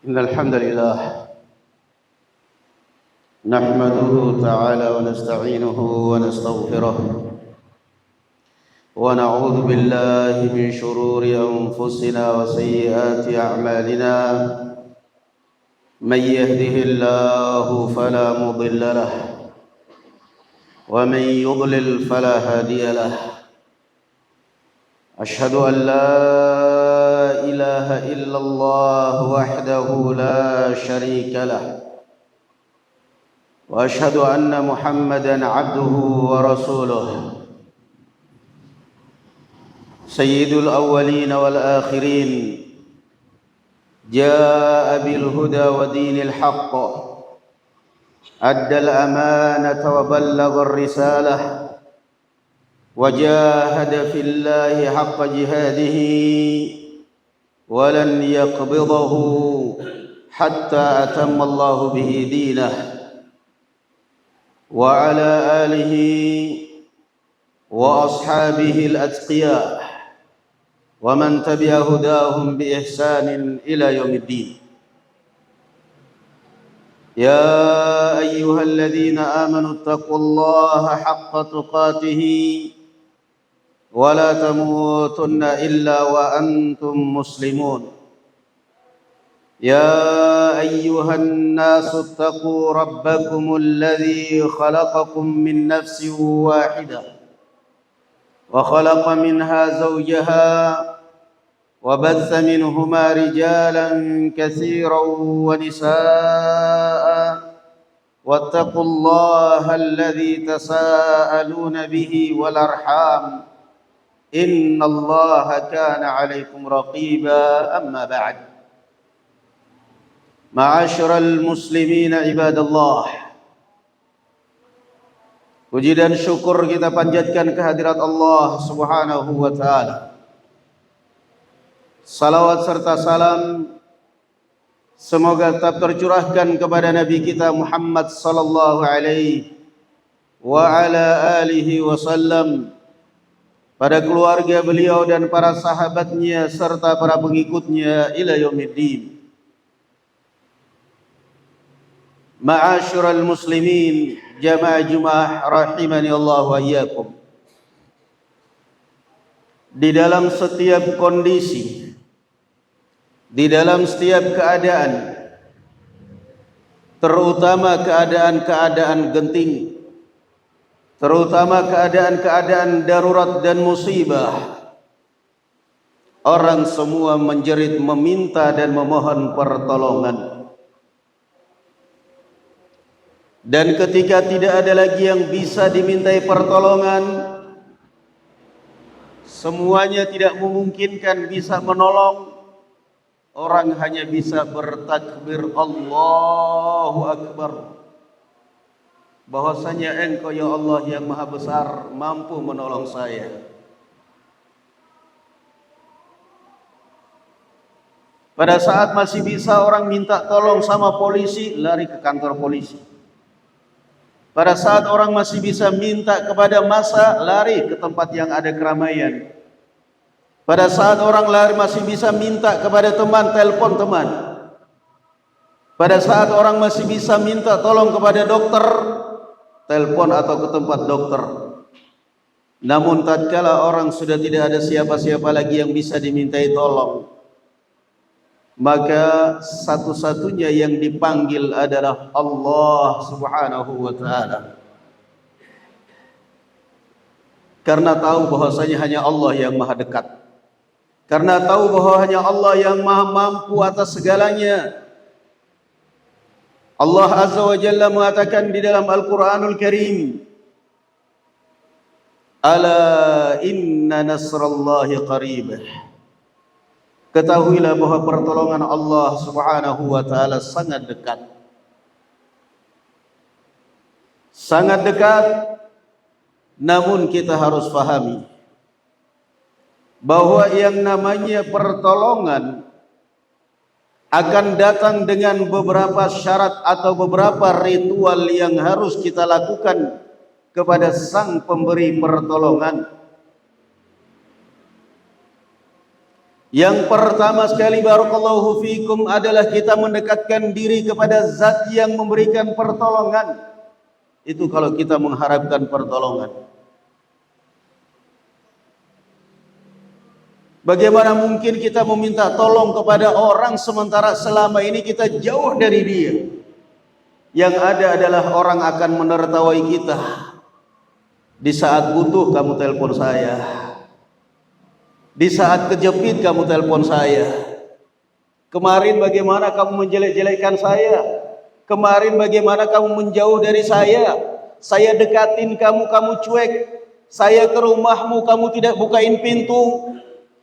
إن الحمد لله نحمده تعالى ونستعينه ونستغفره ونعوذ بالله من شرور أنفسنا وسيئات أعمالنا من يهده الله فلا مضل له ومن يضلل فلا هادي له أشهد أن لا إله إلا الله وحده لا شريك له وأشهد أن محمدًا عبده ورسوله سيد الأولين والآخرين جاء بالهدى ودين الحق أدى الأمانة وبلغ الرسالة وجاهد في الله حق جهاده ولن يقبضه حتى أتم الله به دينه وعلى آله وأصحابه الأتقياء ومن تبع هداهم بإحسان إلى يوم الدين يا أيها الذين آمنوا اتقوا الله حق تقاته ولا تموتن إلا وأنتم مسلمون يا أيها الناس اتقوا ربكم الذي خلقكم من نفس واحدة وخلق منها زوجها وبث منهما رجالا كثيرا ونساء واتقوا الله الذي تساءلون به والأرحام إن الله كان عليكم رقيبا أما بعد معاشر المسlimin ibadallah. Puji dan syukur kita panjatkan kehadirat Allah Subhanahu wa taala. Salawat serta salam semoga tetap tercurahkan kepada Nabi kita Muhammad sallallahu alaihi wa ala alihi wasallam, pada keluarga beliau dan para sahabatnya serta para pengikutnya ila yaumiddin. Ma'asyiral muslimin jamaah Jumat rahimani Allah wa iyyakum. Di dalam setiap kondisi, di dalam setiap keadaan, terutama keadaan-keadaan genting, terutama keadaan-keadaan darurat dan musibah, orang semua menjerit meminta dan memohon pertolongan. Dan ketika tidak ada lagi yang bisa dimintai pertolongan, semuanya tidak memungkinkan bisa menolong, orang hanya bisa bertakbir Allahu Akbar, bahwasanya Engkau ya Allah yang maha besar mampu menolong saya. Pada saat masih bisa orang minta tolong sama polisi, lari ke kantor polisi. Pada saat orang masih bisa minta kepada massa, lari ke tempat yang ada keramaian. Pada saat orang masih bisa minta kepada teman, telepon teman. Pada saat orang masih bisa minta tolong kepada dokter, telepon atau ke tempat dokter. Namun tatkala orang sudah tidak ada siapa-siapa lagi yang bisa dimintai tolong, maka satu-satunya yang dipanggil adalah Allah Subhanahu wa taala. Karena tahu bahwasanya hanya Allah yang maha dekat. Karena tahu bahwa hanya Allah yang maha mampu atas segalanya. Allah Azza wa Jalla mengatakan di dalam Al-Qur'anul Karim, "Ala inna nasrallahi qarib." Ketahuilah bahwa pertolongan Allah Subhanahu wa taala sangat dekat. Sangat dekat, namun kita harus pahami bahwa yang namanya pertolongan akan datang dengan beberapa syarat atau beberapa ritual yang harus kita lakukan kepada sang pemberi pertolongan. Yang pertama sekali barakallahu fikum adalah kita mendekatkan diri kepada zat yang memberikan pertolongan. Itu kalau kita mengharapkan pertolongan. Bagaimana mungkin kita meminta tolong kepada orang sementara selama ini kita jauh dari dia? Yang ada adalah orang akan menertawai kita. Di saat butuh kamu telepon saya. Di saat kejepit kamu telepon saya. Kemarin bagaimana kamu menjelek-jelekkan saya? Kemarin bagaimana kamu menjauh dari saya? Saya dekatin kamu, kamu cuek. Saya ke rumahmu, kamu tidak bukain pintu.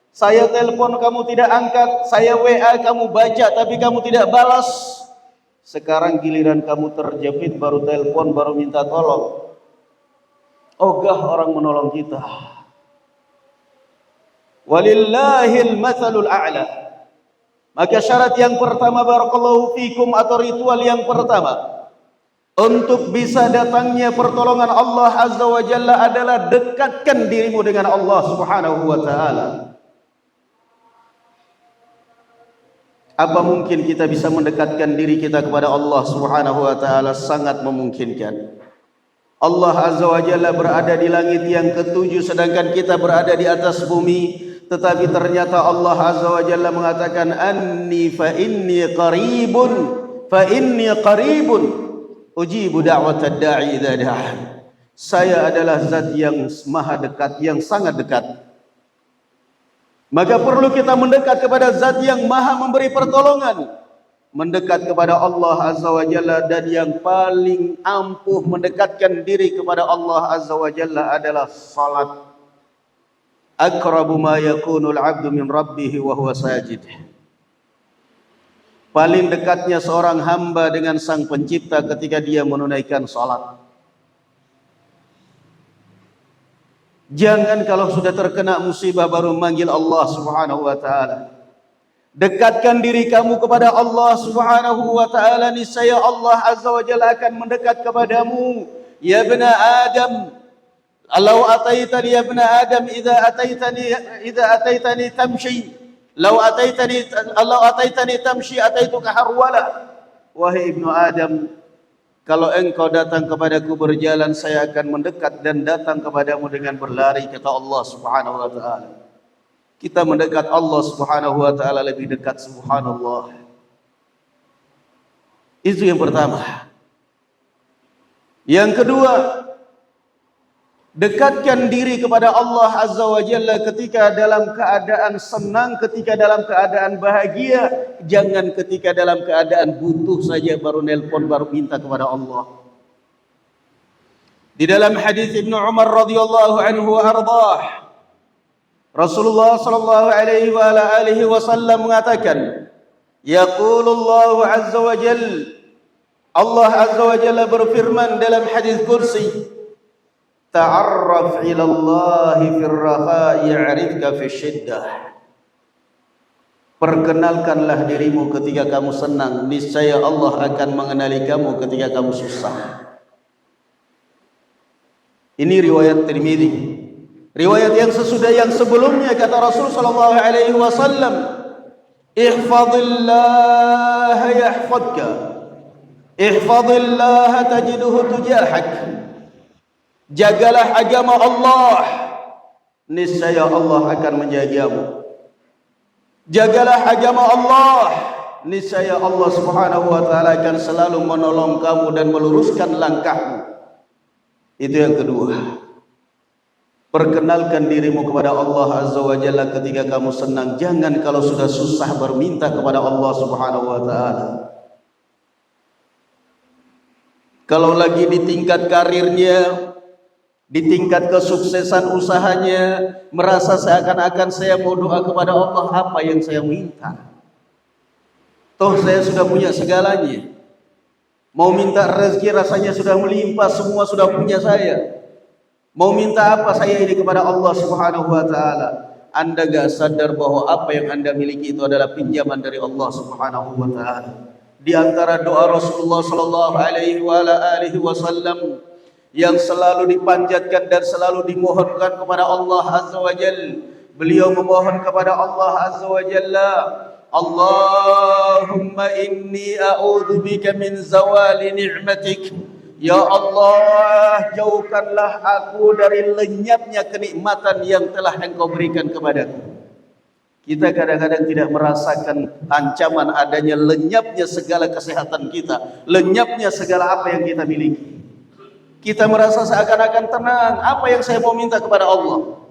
Saya telepon, kamu tidak angkat. Saya WA, kamu baca tapi kamu tidak balas. Sekarang giliran kamu terjepit, baru telepon, baru minta tolong. Ogah orang menolong kita. Walillahil matsalul a'la. Maka syarat yang pertama barakallahu fikum atau ritual yang pertama untuk bisa datangnya pertolongan Allah Azza wa Jalla adalah dekatkan dirimu dengan Allah Subhanahu wa taala. Apa mungkin kita bisa mendekatkan diri kita kepada Allah Subhanahu wa taala? Sangat memungkinkan. Allah Azza wa Jalla berada di langit yang ketujuh sedangkan kita berada di atas bumi. Tetapi ternyata Allah Azza wa Jalla mengatakan anni fa inni qaribun ujibu da'watad da'i idza da'an. Saya adalah zat yang maha dekat, yang sangat dekat. Maka perlu kita mendekat kepada zat yang maha memberi pertolongan. Mendekat kepada Allah Azza wa Jalla, dan yang paling ampuh mendekatkan diri kepada Allah Azza wa Jalla adalah salat. Aqrabu ma yakunul 'abdu min rabbih wa huwa sajid. Paling dekatnya seorang hamba dengan sang pencipta ketika dia menunaikan salat. Jangan kalau sudah terkena musibah baru manggil Allah Subhanahu wa taala. Dekatkan diri kamu kepada Allah Subhanahu wa taala, niscaya Allah Azza wa Jalla akan mendekat kepadamu. Ya ibna Adam, law ataitani ya ibna Adam idza ataitani tamshi law ataitani tamshi ataituka harwala. Wahai ibnu Adam, kalau engkau datang kepadaku berjalan, saya akan mendekat dan datang kepadamu dengan berlari, kata Allah Subhanahu wa taala. Kita mendekat Allah Subhanahu wa taala lebih dekat, subhanallah. Itu yang pertama. Yang kedua, dekatkan diri kepada Allah Azza wa Jalla ketika dalam keadaan senang, ketika dalam keadaan bahagia. Jangan ketika dalam keadaan butuh saja baru nelpon, baru minta kepada Allah. Di dalam hadis Ibnu Umar radhiyallahu anhu wa ardhah, Rasulullah sallallahu alaihi wa alihi wasallam mengatakan, yaqulullahu azza wa jalla, Allah azza wa jalla berfirman dalam hadis kursi, ta'arraf ila Allah fir raha ya'rifka fi syiddah. Perkenalkanlah dirimu ketika kamu senang, niscaya Allah akan mengenali kamu ketika kamu susah. Ini riwayat Tirmidzi. Riwayat yang sesudah yang sebelumnya kata Rasul sallallahu alaihi wasallam, ihfazillah yahfazka, ihfazillah tajiduhu tujahak. Jagalah agama Allah, niscaya Allah akan menjagamu. Jagalah agama Allah, niscaya Allah Subhanahu wa taala akan selalu menolong kamu dan meluruskan langkahmu. Itu yang kedua. Perkenalkan dirimu kepada Allah Azza wa Jalla ketika kamu senang. Jangan kalau sudah susah berminta kepada Allah Subhanahu wa taala. Kalau lagi di tingkat karirnya, di tingkat kesuksesan usahanya, merasa seakan-akan saya mau doa kepada Allah, apa yang saya minta? Toh saya sudah punya segalanya. Mau minta rezeki rasanya sudah melimpah, semua sudah punya saya. Mau minta apa saya ini kepada Allah Subhanahu wa taala? Anda gak sadar bahwa apa yang Anda miliki itu adalah pinjaman dari Allah Subhanahu wa taala. Di antara doa Rasulullah sallallahu alaihi wasallam yang selalu dipanjatkan dan selalu dimohonkan kepada Allah Azza wa Jalla, Beliau memohon kepada Allah Azza wa Jalla, Allahumma inni a'udzubika min zawali ni'matik. Ya Allah, jauhkanlah aku dari lenyapnya kenikmatan yang telah Engkau berikan kepadaku. Kita kadang-kadang tidak merasakan ancaman adanya lenyapnya segala kesehatan kita, lenyapnya segala apa yang kita miliki. Kita merasa seakan-akan tenang. Apa yang saya mau minta kepada Allah?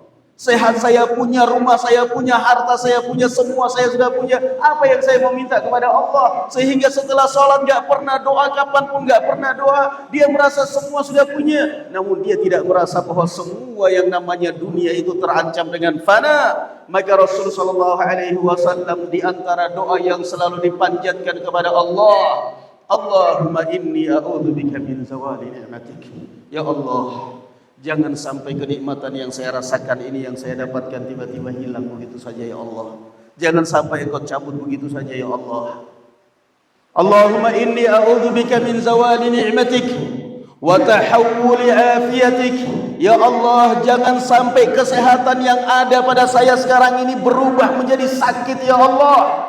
Sehat saya punya, rumah saya punya, harta saya punya, semua saya sudah punya. Apa yang saya mau minta kepada Allah? Sehingga setelah sholat gak pernah doa, kapanpun gak pernah doa. Dia merasa semua sudah punya. Namun dia tidak merasa bahwa semua yang namanya dunia itu terancam dengan fana. Maka Rasulullah SAW di antara doa yang selalu dipanjatkan kepada Allah, Allahumma inni a'udzubika min zawali ni'matik. Ya Allah, jangan sampai kenikmatan yang saya rasakan ini, yang saya dapatkan tiba-tiba hilang begitu saja ya Allah. Jangan sampai Engkau cabut begitu saja ya Allah. Allahumma inni a'udzubika min zawali ni'matik wa tahawuli afiyatik. Ya Allah, jangan sampai kesehatan yang ada pada saya sekarang ini berubah menjadi sakit ya Allah.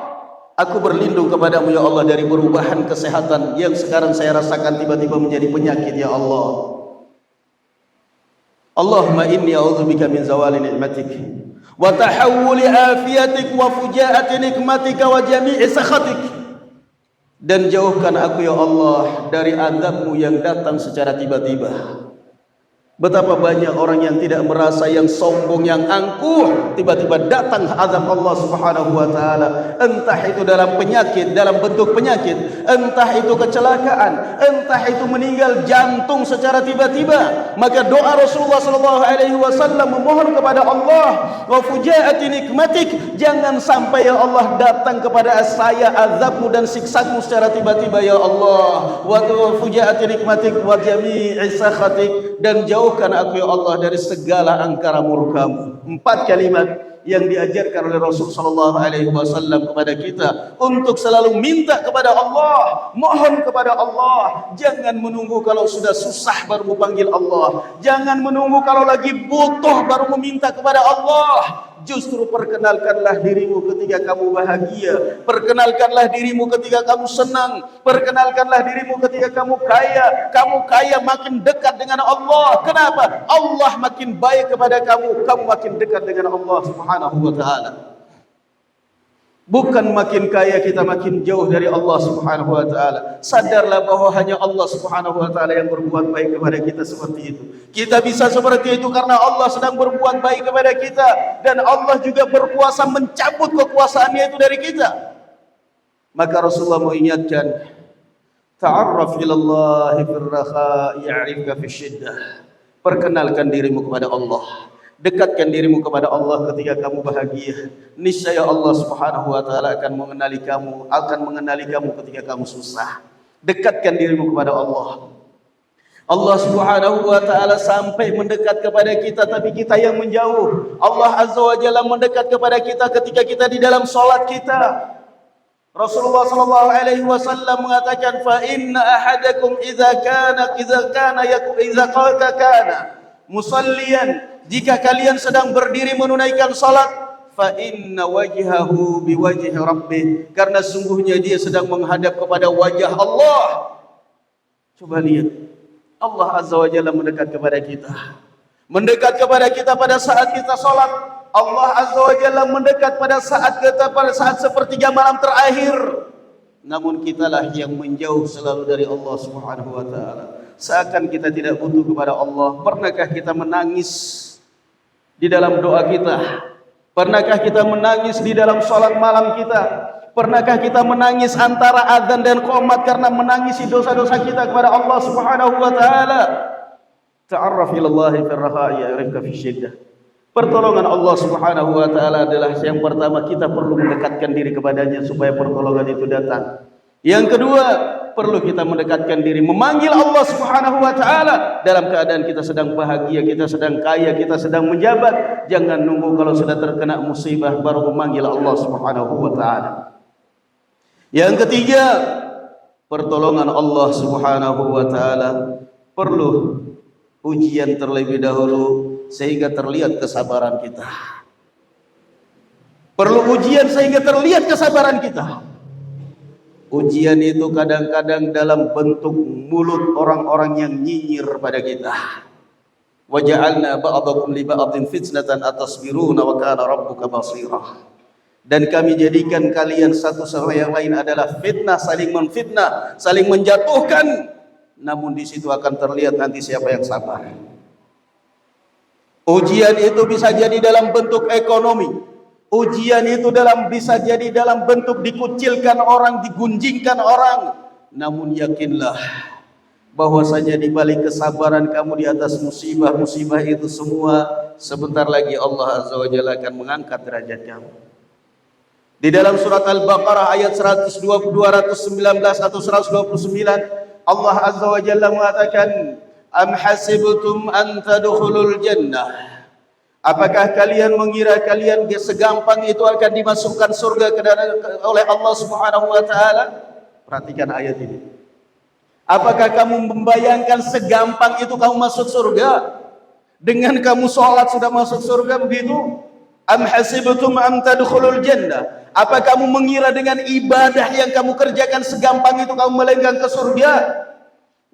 Aku berlindung kepadamu ya Allah dari perubahan kesehatan yang sekarang saya rasakan tiba-tiba menjadi penyakit ya Allah. Allahumma inni a'udzubika min zawali ni'matik wa tahawuli afiyatik wa fujaati nikmatika wa jami'i sakhatik. Dan jauhkan aku ya Allah dari azab-Mu yang datang secara tiba-tiba. Betapa banyak orang yang tidak merasa, yang sombong, yang angkuh, tiba-tiba datang azab Allah Subhanahu wa taala. Entah itu dalam penyakit, dalam bentuk penyakit, entah itu kecelakaan, entah itu meninggal jantung secara tiba-tiba. Maka doa Rasulullah sallallahu alaihi wasallam memohon kepada Allah, wa fujaati nikmatik, jangan sampai ya Allah datang kepada saya azab-Mu dan siksa-Mu secara tiba-tiba ya Allah. Wa fujaati nikmatik wa jami'i sakhatik, dan jauhkan aku ya Allah dari segala angkara murka-Mu. 4 kalimat yang diajarkan oleh Rasul sallallahu alaihi wasallam kepada kita untuk selalu minta kepada Allah, mohon kepada Allah. Jangan menunggu kalau sudah susah baru memanggil Allah. Jangan menunggu kalau lagi butuh baru meminta kepada Allah. Justru perkenalkanlah dirimu ketika kamu bahagia, perkenalkanlah dirimu ketika kamu senang, perkenalkanlah dirimu ketika kamu kaya. Kamu kaya makin dekat dengan Allah. Kenapa? Allah makin baik kepada kamu, kamu makin dekat dengan Allah Subhanahu wa taala. Bukan makin kaya kita makin jauh dari Allah Subhanahu wa taala. Sadarlah bahwa hanya Allah Subhanahu wa taala yang berbuat baik kepada kita seperti itu. Kita bisa seperti itu karena Allah sedang berbuat baik kepada kita, dan Allah juga berkuasa mencabut kekuasaannya itu dari kita. Maka Rasulullah mengingatkan, ta'arraf ila Allah fil raha ya'rifka fi syiddah. Perkenalkan dirimu kepada Allah. Dekatkan dirimu kepada Allah ketika kamu bahagia. Niscaya Allah Subhanahu wa taala akan mengenali kamu ketika kamu susah. Dekatkan dirimu kepada Allah. Allah Subhanahu wa taala sampai mendekat kepada kita, tapi kita yang menjauh. Allah Azza wa Jalla mendekat kepada kita ketika kita di dalam salat kita. Rasulullah sallallahu alaihi wasallam mengatakan, fa inna ahadakum idza kana musalliyan, jika kalian sedang berdiri menunaikan salat, fa inna wajhahu biwajhi rabbih, karena sungguhnya dia sedang menghadap kepada wajah Allah. Coba lihat, Allah Azza wa Jalla mendekat kepada kita. Mendekat kepada kita pada saat kita salat. Allah Azza wa Jalla mendekat pada saat sepertiga malam terakhir. Namun kitalah yang menjauh selalu dari Allah Subhanahu wa taala. Seakan kita tidak butuh kepada Allah. Pernahkah kita menangis di dalam doa kita? Pernahkah kita menangis di dalam salat malam kita? Pernahkah kita menangis antara azan dan qomat karena menangisi dosa-dosa kita kepada Allah Subhanahu wa taala? Ta'arraf ila Allah fi ar-raha'i ya'rifka fi syiddah. Pertolongan Allah Subhanahu wa taala adalah yang pertama, kita perlu mendekatkan diri kepadanya supaya pertolongan itu datang. Yang kedua, perlu kita mendekatkan diri, memanggil Allah Subhanahu wa taala dalam keadaan kita sedang bahagia, kita sedang kaya, kita sedang menjabat. Jangan nunggu kalau sudah terkena musibah baru memanggil Allah Subhanahu wa taala. Yang ketiga, pertolongan Allah Subhanahu wa taala perlu ujian terlebih dahulu sehingga terlihat kesabaran kita. Perlu ujian sehingga terlihat kesabaran kita. Ujian itu kadang-kadang dalam bentuk mulut orang-orang yang nyinyir pada kita. Wa ja'alna ba'dakum li ba'din fitnatan atasbiruna wa kana rabbuka basira. Dan kami jadikan kalian satu sama yang lain adalah fitnah, saling menfitnah, saling menjatuhkan. Namun di situ akan terlihat nanti siapa yang sabar. Ujian itu bisa jadi dalam bentuk ekonomi. Ujian itu bisa jadi dalam bentuk dikucilkan orang, digunjingkan orang. Namun yakinlah bahwasanya di balik kesabaran kamu di atas musibah-musibah itu semua, sebentar lagi Allah Azza wa Jalla akan mengangkat derajat kamu. Di dalam surat Al-Baqarah ayat 219 atau 129, Allah Azza wa Jalla mengatakan, "Am hasibtum an tadkhulul jannah?" Apakah kalian mengira kalian segampang itu akan dimasukkan surga oleh Allah Subhanahu wa taala? Perhatikan ayat ini. Apakah kamu membayangkan segampang itu kamu masuk surga? Dengan kamu sholat sudah masuk surga begitu? Am hasibtum an tadkhulul jannah? Apa kamu mengira dengan ibadah yang kamu kerjakan segampang itu kamu melenggang ke surga?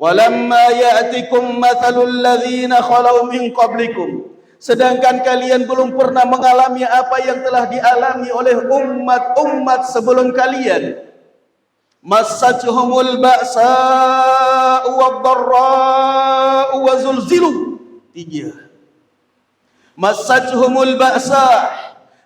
Walamma ya'tikum mathalul ladzina khalau min qablikum. Sedangkan kalian belum pernah mengalami apa yang telah dialami oleh umat-umat sebelum kalian. Massatuhumul ba'sa'u wad-dharra'u wa zulzilu. 3. Massatuhumul ba'sa'.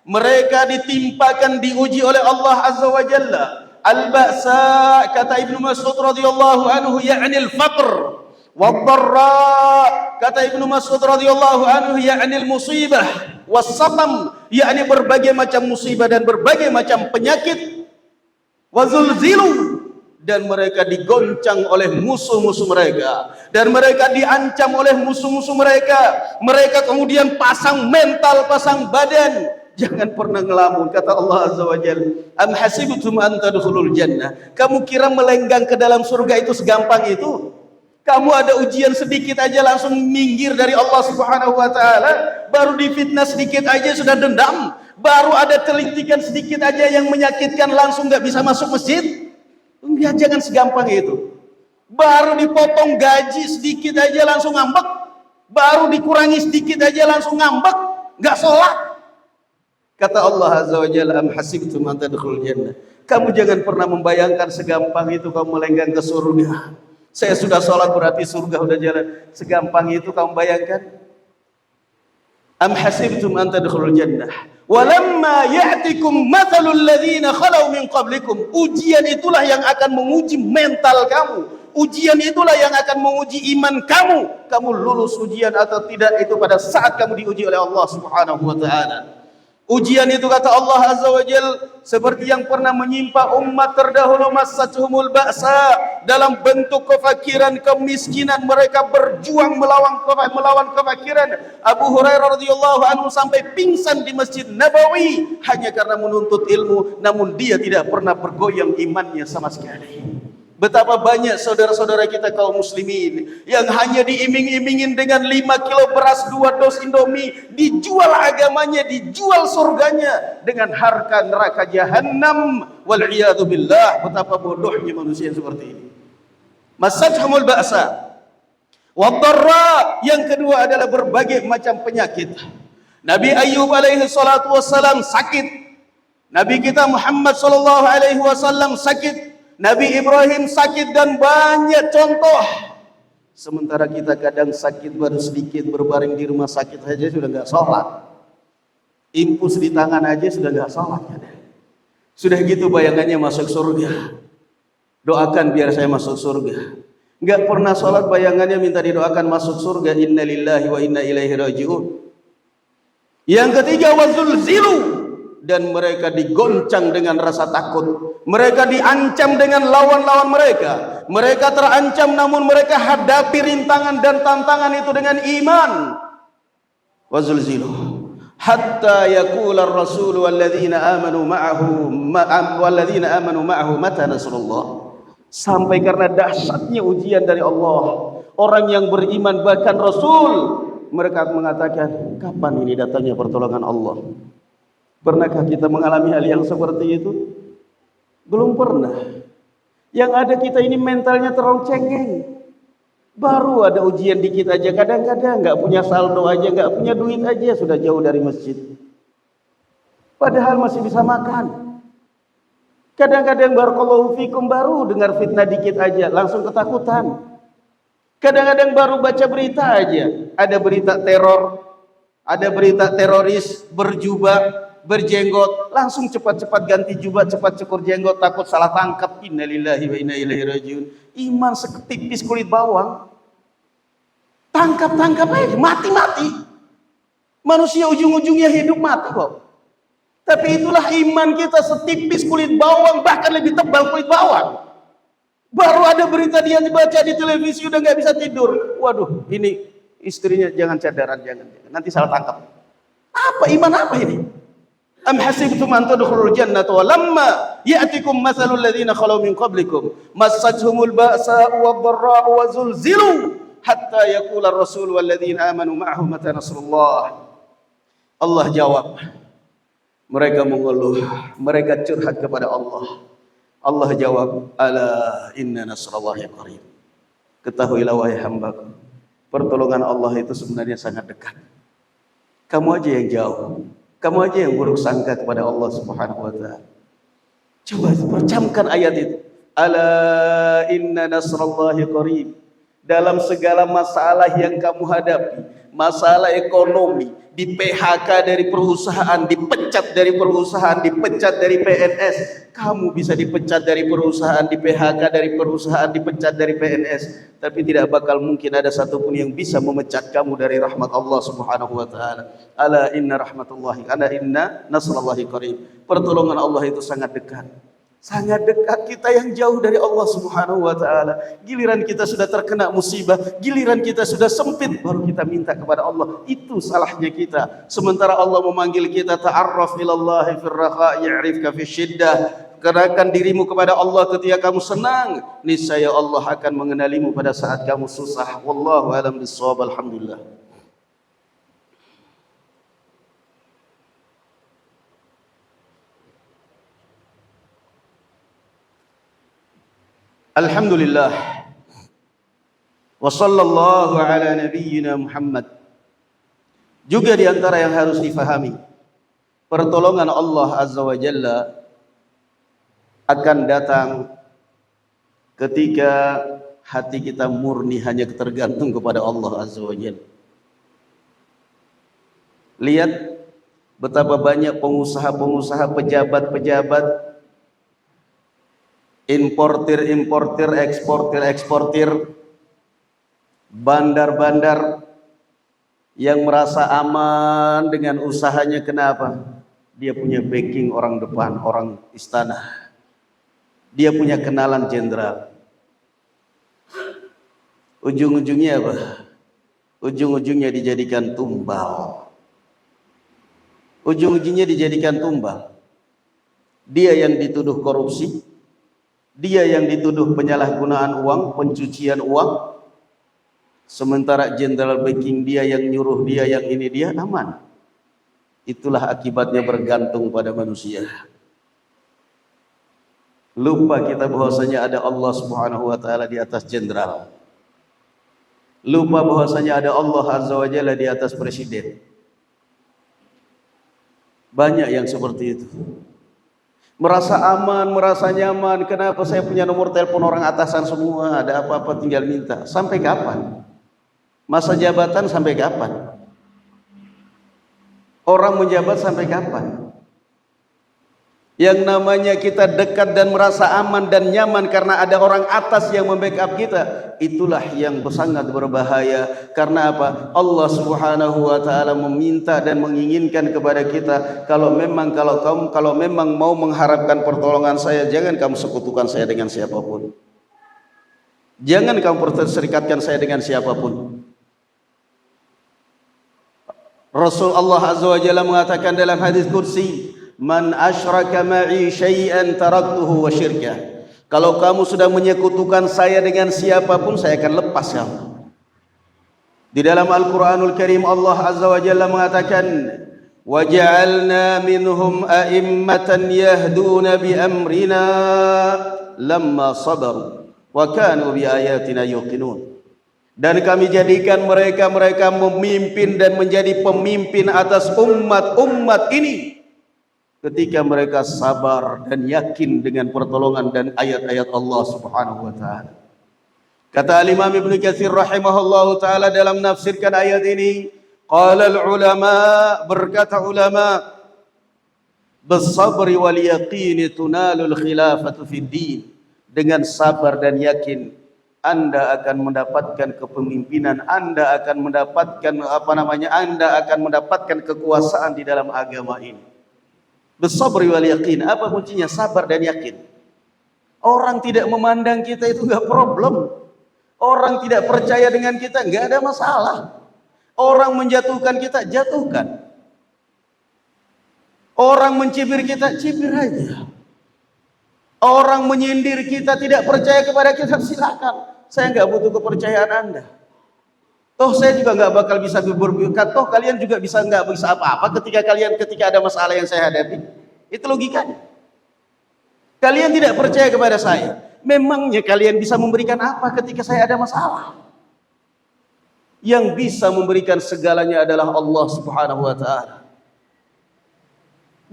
Mereka ditimpakan, diuji oleh Allah Azza wa Jalla. Al-ba'sa' kata Ibnu Mas'ud radhiyallahu anhu ya'ni al-faqr. Wad-dharra kata Ibnu Mas'ud radhiyallahu anhu ya'ni al-musibah, was-saqam yakni berbagai macam musibah dan berbagai macam penyakit, wazulzilu dan mereka digoncang oleh musuh-musuh mereka dan mereka diancam oleh musuh-musuh mereka. Mereka kemudian pasang mental, pasang badan, jangan pernah ngelamun. Kata Allah Azza wa Jalla, am hasibtum an tadkhulul jannah? Kamu kira melenggang ke dalam surga itu segampang itu? Kamu ada ujian sedikit aja langsung minggir dari Allah Subhanahu wa taala, baru difitnah sedikit aja sudah dendam, baru ada telitikan sedikit aja yang menyakitkan langsung nggak bisa masuk masjid. Enggak, jangan segampang itu. Baru dipotong gaji sedikit aja langsung ngambek, baru dikurangi sedikit aja langsung ngambek, nggak sholat. Kata Allah Azza wa Jalla, am hasibtum an tadkhulul jannah? Kamu jangan pernah membayangkan segampang itu kamu melenggang ke surga. Saya sudah sholat berarti surga udah jalan. Segampang itu kamu bayangkan? Am hasibtum an tadkhulul jannah walamma ya'tikum mathalul ladzina khalau min qablikum. Ujian itulah yang akan menguji mental kamu. Ujian itulah yang akan menguji iman kamu. Kamu lulus ujian atau tidak itu pada saat kamu diuji oleh Allah Subhanahu wa taala. Ujian itu kata Allah Azza wa Jalla seperti yang pernah menimpa umat terdahulu, massatuhumul ba'sa, dalam bentuk kefakiran, kemiskinan. Mereka berjuang melawan kefakiran. Abu Hurairah radhiyallahu anhu sampai pingsan di Masjid Nabawi hanya karena menuntut ilmu, namun dia tidak pernah bergoyang imannya sama sekali. Betapa banyak saudara-saudara kita kaum muslimin yang hanya diiming-imingin dengan 5 kilo beras, 2 dos Indomie, dijual agamanya, dijual surganya dengan harga neraka jahanam. Wal'iyadu billah. Betapa bodohnya manusia seperti ini. Massatuhumul ba'sa wad-dharra. Yang kedua adalah berbagai macam penyakit. Nabi Ayyub alaihi salatu wassalam sakit. Nabi kita Muhammad sallallahu alaihi wasallam sakit. Nabi Ibrahim sakit dan banyak contoh. Sementara kita kadang sakit baru sedikit, berbaring di rumah sakit saja sudah nggak sholat. Impus di tangan aja sudah nggak sholat. Sudah gitu bayangannya masuk surga. Doakan biar saya masuk surga. Nggak pernah sholat bayangannya minta didoakan masuk surga. Inna lillahi wa inna ilaihi raji'un. Yang ketiga, wazulzilu. Dan mereka digoncang dengan rasa takut. Mereka diancam dengan lawan-lawan mereka. Mereka terancam namun mereka hadapi rintangan dan tantangan itu dengan iman. Wazulzilu hatta yaqula ar-rasul walladzina amanu ma'ahu mata nasrullah. Sampai karena dahsyatnya ujian dari Allah, orang yang beriman bahkan Rasul, mereka mengatakan, kapan ini datangnya pertolongan Allah? Pernahkah kita mengalami hal yang seperti itu? Belum pernah. Yang ada kita ini mentalnya terlalu cengeng. Baru ada ujian dikit aja, kadang-kadang nggak punya saldo aja, nggak punya duit aja sudah jauh dari masjid. Padahal masih bisa makan. Kadang-kadang barakallahu fikum baru dengar fitnah dikit aja langsung ketakutan. Kadang-kadang baru baca berita aja, ada berita teror, ada berita teroris berjubah, berjenggot, langsung cepat-cepat ganti jubah, cepat cukur jenggot, takut salah tangkap. Innalillahi wa inna ilaihi rajiun. Iman seketipis kulit bawang, tangkap aja, mati. Manusia ujung-ujungnya hidup mati kok. Tapi itulah iman kita, setipis kulit bawang, bahkan lebih tebal kulit bawang. Baru ada berita dia dibaca di televisi udah nggak bisa tidur. Waduh, ini istrinya jangan cadaran, jangan. Nanti salah tangkap. Apa iman apa ini? Am hasibtum an tadkhulul jannata wa lamma ya'tikum mathalul ladzina khalu min qablikum massathumul ba'sa'u wad-dharra'u wa zulzilu hatta yaqula ar-rasul wal ladzina amanu ma'ahu mata nasrullah. Allah jawab. Mereka mengeluh, mereka curhat kepada Allah. Allah jawab, ala inna nasrallahi qarib. Ketahuilah wahai hambaku, pertolongan Allah itu sebenarnya sangat dekat. Kamu aja yang jauh. Kamu aja yang buruk sangka kepada Allah Subhanahu wa ta'ala. Coba percamkan ayat itu. Ala inna nasrallahi qarib. Dalam segala masalah yang kamu hadapi, masalah ekonomi, di PHK dari perusahaan, dipecat dari perusahaan, dipecat dari PNS. Kamu bisa dipecat dari perusahaan, di PHK dari perusahaan, dipecat dari PNS. Tapi tidak bakal mungkin ada satupun yang bisa memecat kamu dari rahmat Allah Subhanahu wa ta'ala. Ala inna rahmatullahi, ala inna nasrallahi qarib. Pertolongan Allah itu sangat dekat. Sangat dekat. Kita yang jauh dari Allah Subhanahu wa ta'ala, giliran kita sudah terkena musibah, giliran kita sudah sempit, baru kita minta kepada Allah. Itu salahnya kita. Sementara Allah memanggil kita, ta'arraf ilallahi fir raha ya'rifka fi syiddah. Kenalkan dirimu kepada Allah ketika kamu senang, niscaya Allah akan mengenalimu pada saat kamu susah. Wallahu a'lam bissawab. Alhamdulillah. Alhamdulillah. Wa sallallahu ala nabiyyina Muhammad. Juga di antara yang harus difahami, pertolongan Allah Azza wa Jalla akan datang ketika hati kita murni hanya tergantung kepada Allah Azza wa Jalla. Lihat betapa banyak pengusaha-pengusaha, pejabat-pejabat, importir, eksportir, bandar-bandar yang merasa aman dengan usahanya. Kenapa? Dia punya backing orang depan, orang istana. Dia punya kenalan jenderal. Ujung-ujungnya apa? Ujung-ujungnya dijadikan tumbal. Ujung-ujungnya dijadikan tumbal. Dia yang dituduh korupsi, dia yang dituduh penyalahgunaan uang, pencucian uang. Sementara jenderal backing dia yang nyuruh dia, yang ini dia aman. Itulah akibatnya bergantung pada manusia. Lupa kita bahwasanya ada Allah Subhanahu wa ta'ala di atas jenderal. Lupa bahwasanya ada Allah Azza wa Jalla di atas presiden. Banyak yang seperti itu. Merasa aman, merasa nyaman. Kenapa? Saya punya nomor telepon orang atasan semua, ada apa-apa tinggal minta. Sampai kapan? Masa jabatan sampai kapan? Orang menjabat sampai kapan? Yang namanya kita dekat dan merasa aman dan nyaman karena ada orang atas yang membackup kita, itulah yang sangat berbahaya. Karena apa? Allah Subhanahu wa ta'ala meminta dan menginginkan kepada kita, kalau memang mau mengharapkan pertolongan saya, jangan kamu sekutukan saya dengan siapapun. Jangan kamu serikatkan saya dengan siapapun. Rasul Allah Azza wa Jalla mengatakan dalam hadis qudsi, man asyraka ma'i syai'an taraktuhu wa syirkah. Kalau kamu sudah menyekutukan saya dengan siapapun, saya akan lepas kamu. Di dalam Al-Quranul Karim Allah Azza wa Jalla mengatakan, وجعلنا منهم أئمة يهدون بأمرنا لما صبروا وكانوا بآياتنا يوقنون. Dan kami jadikan mereka memimpin dan menjadi pemimpin atas umat ini ketika mereka sabar dan yakin dengan pertolongan dan ayat-ayat Allah Subhanahu wa taala. Kata Imam Ibnu Katsir rahimahullahu taala dalam menafsirkan ayat ini, qala al-ulama, berkata ulama, bis-sabri wal yaqini tunalul khilafatu fid din. Dengan sabar dan yakin Anda akan mendapatkan kepemimpinan, Anda akan mendapatkan Anda akan mendapatkan kekuasaan di dalam agama ini. Bis-sabri wal yaqin. Apa kuncinya? Sabar dan yakin. Orang tidak memandang kita itu enggak problem. Orang tidak percaya dengan kita enggak ada masalah. Orang menjatuhkan kita, jatuhkan. Orang mencibir kita, cibir aja. Orang menyindir kita, tidak percaya kepada kita, silakan. Saya enggak butuh kepercayaan Anda. Toh saya juga enggak bakal bisa berbuat. Toh kalian juga enggak bisa apa-apa ketika ada masalah yang saya hadapi. Itu logikanya. Kalian tidak percaya kepada saya. Memangnya kalian bisa memberikan apa ketika saya ada masalah? Yang bisa memberikan segalanya adalah Allah Subhanahu wa taala.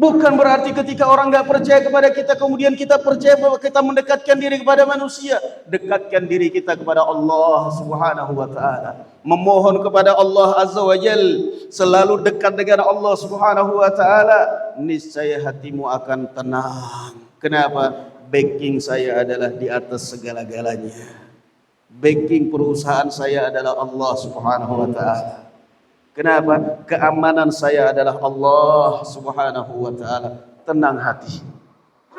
Bukan berarti ketika orang enggak percaya kepada kita kemudian kita percaya bahwa kita mendekatkan diri kepada manusia. Dekatkan diri kita kepada Allah Subhanahu wa taala. Memohon kepada Allah Azza wa Jal, selalu dekat dengan Allah Subhanahu wa taala, niscaya hatimu akan tenang. Kenapa? Backing saya adalah di atas segala-galanya. Backing perusahaan saya adalah Allah Subhanahu wa taala. Kenapa? Keamanan saya adalah Allah Subhanahu wa taala. Tenang hati.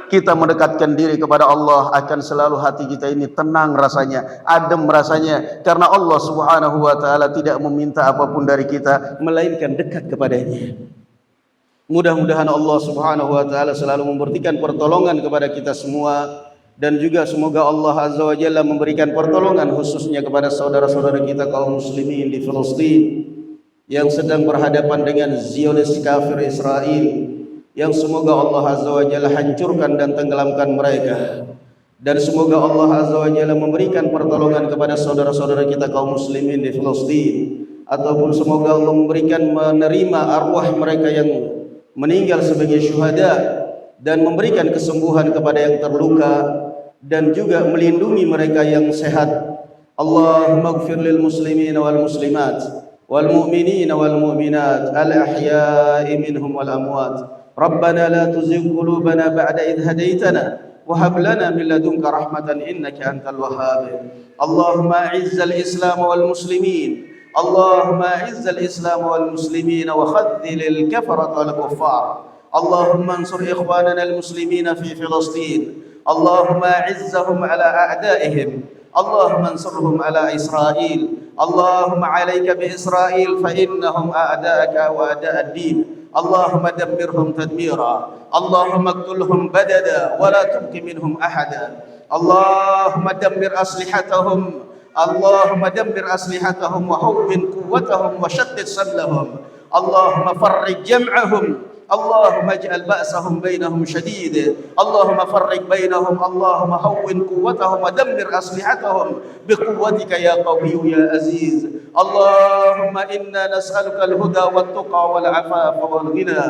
Kita mendekatkan diri kepada Allah, akan selalu hati kita ini tenang rasanya, adem rasanya, karena Allah Subhanahu wa taala tidak meminta apapun dari kita melainkan dekat kepadanya. Mudah-mudahan Allah Subhanahu wa taala selalu memberikan pertolongan kepada kita semua, dan juga semoga Allah Azza wa Jalla memberikan pertolongan khususnya kepada saudara-saudara kita kaum muslimin di Palestina yang sedang berhadapan dengan Zionis kafir Israel, yang semoga Allah Azza wa Jalla hancurkan dan tenggelamkan mereka. Dan semoga Allah Azza wa Jalla memberikan pertolongan kepada saudara-saudara kita kaum muslimin di Palestina, ataupun semoga Allah memberikan menerima arwah mereka yang meninggal sebagai syuhada, dan memberikan kesembuhan kepada yang terluka, dan juga melindungi mereka yang sehat. Allahumma ighfir lil muslimin wal muslimat والمؤمنين والمؤمنات الأحياء منهم والأموات ربنا لا تزغ قلوبنا بعد إذ هديتنا وهب لنا من لدنك رحمة إنك أنت الوهاب اللهم أعز الإسلام والمسلمين اللهم أعز الإسلام والمسلمين وخذل الكفرة والكفار اللهم انصر إخواننا المسلمين في فلسطين اللهم أعزهم على أعدائهم اللهم انصرهم على إسرائيل اللهم عليك بإسرائيل فإنهم أعداءك وأعداء الدين اللهم دمرهم تدميرا اللهم اقتلهم بددا ولا تبق منهم أحدا اللهم دمر أسلحتهم اللهم دمر أسلحتهم وهون قوتهم وشتت سلهم اللهم فرق جمعهم اللهم اجعل بأسهم بينهم شديد اللهم فرق بينهم اللهم هون قوتهم ودمر أسلحتهم بقوتك يا قوي يا عزيز اللهم إنا نسألك الهدى والتقى والعفاف والغنى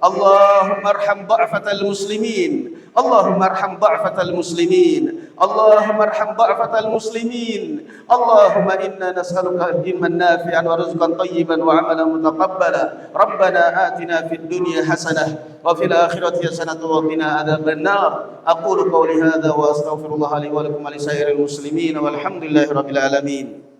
اللهم ارحم ضعفة المسلمين اللهم ارحم ضعفة المسلمين اللهم ارحم ضعفة المسلمين اللهم إنا نسألك علما نافعا ورزقا طيبا وعملا متقبلا ربنا آتنا في الدنيا حسنة وفي الآخرة حسنة وقنا عذاب النار أقول قولي هذا وأستغفر الله لي ولكم ولسائر المسلمين والحمد لله رب العالمين.